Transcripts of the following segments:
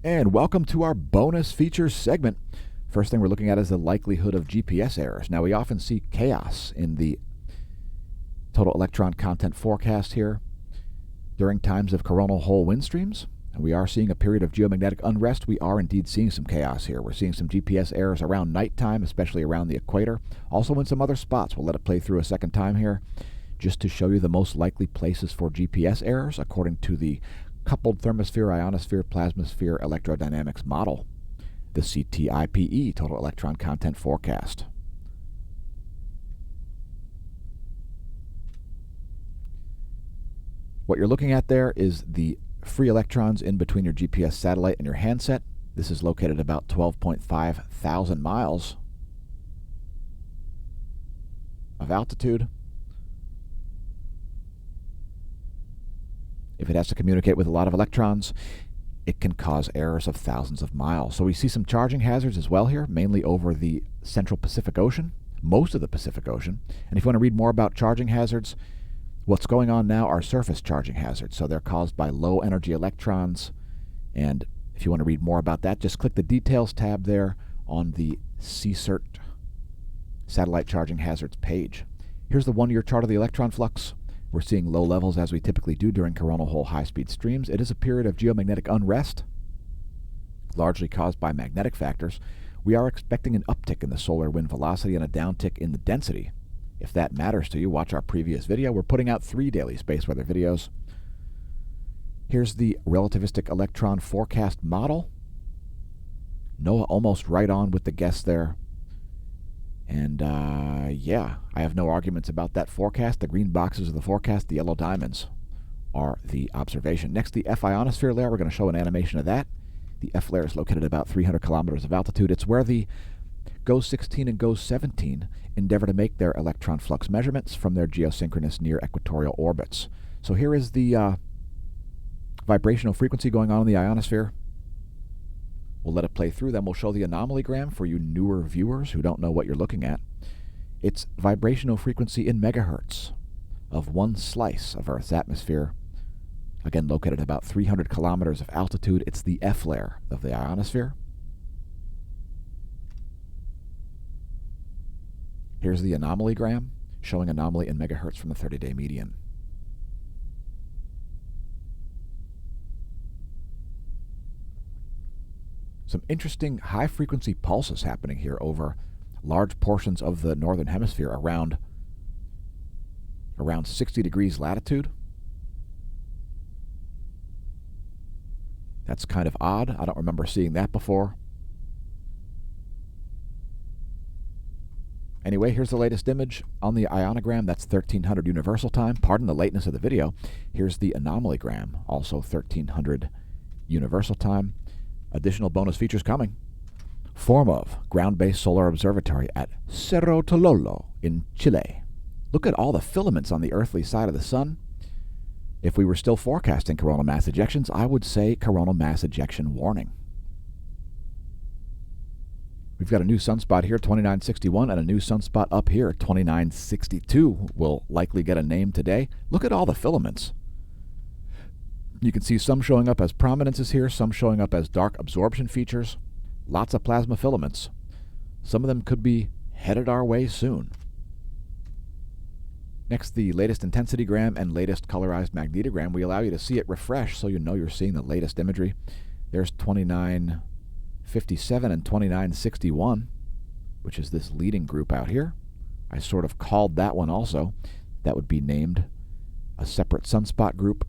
And welcome to our bonus features segment. First thing we're looking at is the likelihood of GPS errors. Now, we often see chaos in the total electron content forecast here during times of coronal hole wind streams. And we are seeing a period of geomagnetic unrest. We are indeed seeing some chaos here. We're seeing some GPS errors around nighttime, especially around the equator. Also in some other spots. We'll let it play through a second time here just to show you the most likely places for GPS errors according to the coupled thermosphere, ionosphere, plasmasphere electrodynamics model, the CTIPE, Total Electron Content Forecast. What you're looking at there is the free electrons in between your GPS satellite and your handset. This is located about 12.5 thousand miles of altitude. If it has to communicate with a lot of electrons, it can cause errors of thousands of miles. So we see some charging hazards as well here, mainly over the central Pacific Ocean, most of the Pacific Ocean. And if you want to read more about charging hazards, what's going on now are surface charging hazards. So they're caused by low energy electrons. And if you want to read more about that, just click the details tab there on the CSERT satellite charging hazards page. Here's the 1-year chart of the electron flux. We're seeing low levels as we typically do during coronal hole high-speed streams. It is a period of geomagnetic unrest, largely caused by magnetic factors. We are expecting an uptick in the solar wind velocity and a downtick in the density. If that matters to you, watch our previous video. We're putting out 3 daily space weather videos. Here's the relativistic electron forecast model. Noah almost right on with the guess there. And yeah, I have no arguments about that forecast. The green boxes are the forecast. The yellow diamonds are the observation. Next, the F ionosphere layer. We're going to show an animation of that. The F layer is located at about 300 kilometers of altitude. It's where the GOES 16 and GOES 17 endeavor to make their electron flux measurements from their geosynchronous near equatorial orbits. So here is the vibrational frequency going on in the ionosphere. We'll let it play through, then we'll show the anomalygram for you newer viewers who don't know what you're looking at. It's vibrational frequency in megahertz of one slice of Earth's atmosphere, again located at about 300 kilometers of altitude. It's the F layer of the ionosphere. Here's the anomalygram, showing anomaly in megahertz from the 30-day median. Some interesting high-frequency pulses happening here over large portions of the northern hemisphere around 60 degrees latitude. That's kind of odd. I don't remember seeing that before. Anyway, here's the latest image on the ionogram. That's 1300 universal time. Pardon the lateness of the video. Here's the anomalygram, also 1300 universal time. Additional bonus features coming. Form of ground-based solar observatory at Cerro Tololo in Chile. Look at all the filaments on the earthly side of the sun. If we were still forecasting coronal mass ejections, I would say coronal mass ejection warning. We've got a new sunspot here, 2961, and a new sunspot up here, 2962. Will likely get a name today. Look at all the filaments. You can see some showing up as prominences here, some showing up as dark absorption features. Lots of plasma filaments. Some of them could be headed our way soon. Next, the latest intensitygram and latest colorized magnetogram. We allow you to see it refresh so you know you're seeing the latest imagery. There's 2957 and 2961, which is this leading group out here. I sort of called that one also. That would be named a separate sunspot group.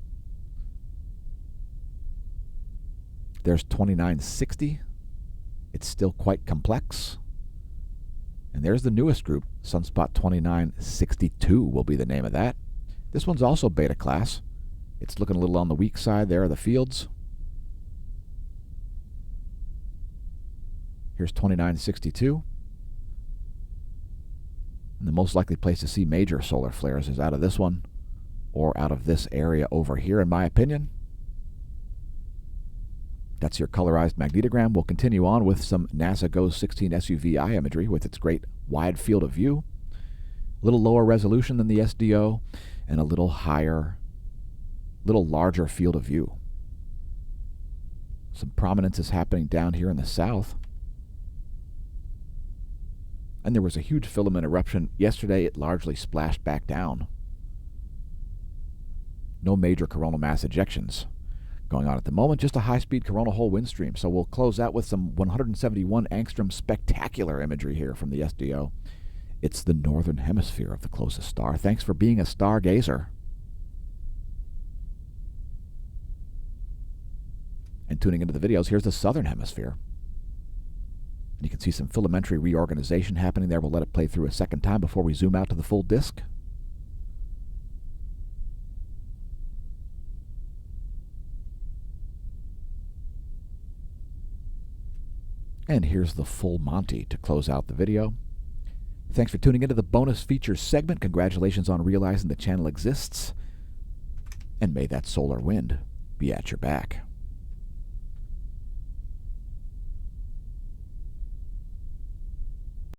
There's 2960. It's still quite complex. And there's the newest group, sunspot 2962 will be the name of that. This one's also beta class. It's looking a little on the weak side. There are the fields. Here's 2962. And the most likely place to see major solar flares is out of this one or out of this area over here, in my opinion. That's your colorized magnetogram. We'll continue on with some NASA GOES 16 SUVI imagery with its great wide field of view. A little lower resolution than the SDO and a little higher, little larger field of view. Some prominence is happening down here in the south. And there was a huge filament eruption yesterday. It largely splashed back down. No major coronal mass ejections going on at the moment, just a high-speed coronal hole wind stream. So we'll close out with some 171 angstrom spectacular imagery here from the SDO. It's the northern hemisphere of the closest star. Thanks for being a stargazer. And tuning into the videos, here's the southern hemisphere. You can see some filamentary reorganization happening there. We'll let it play through a second time before we zoom out to the full disk. And here's the full Monty to close out the video. Thanks for tuning into the bonus features segment. Congratulations on realizing the channel exists. And may that solar wind be at your back.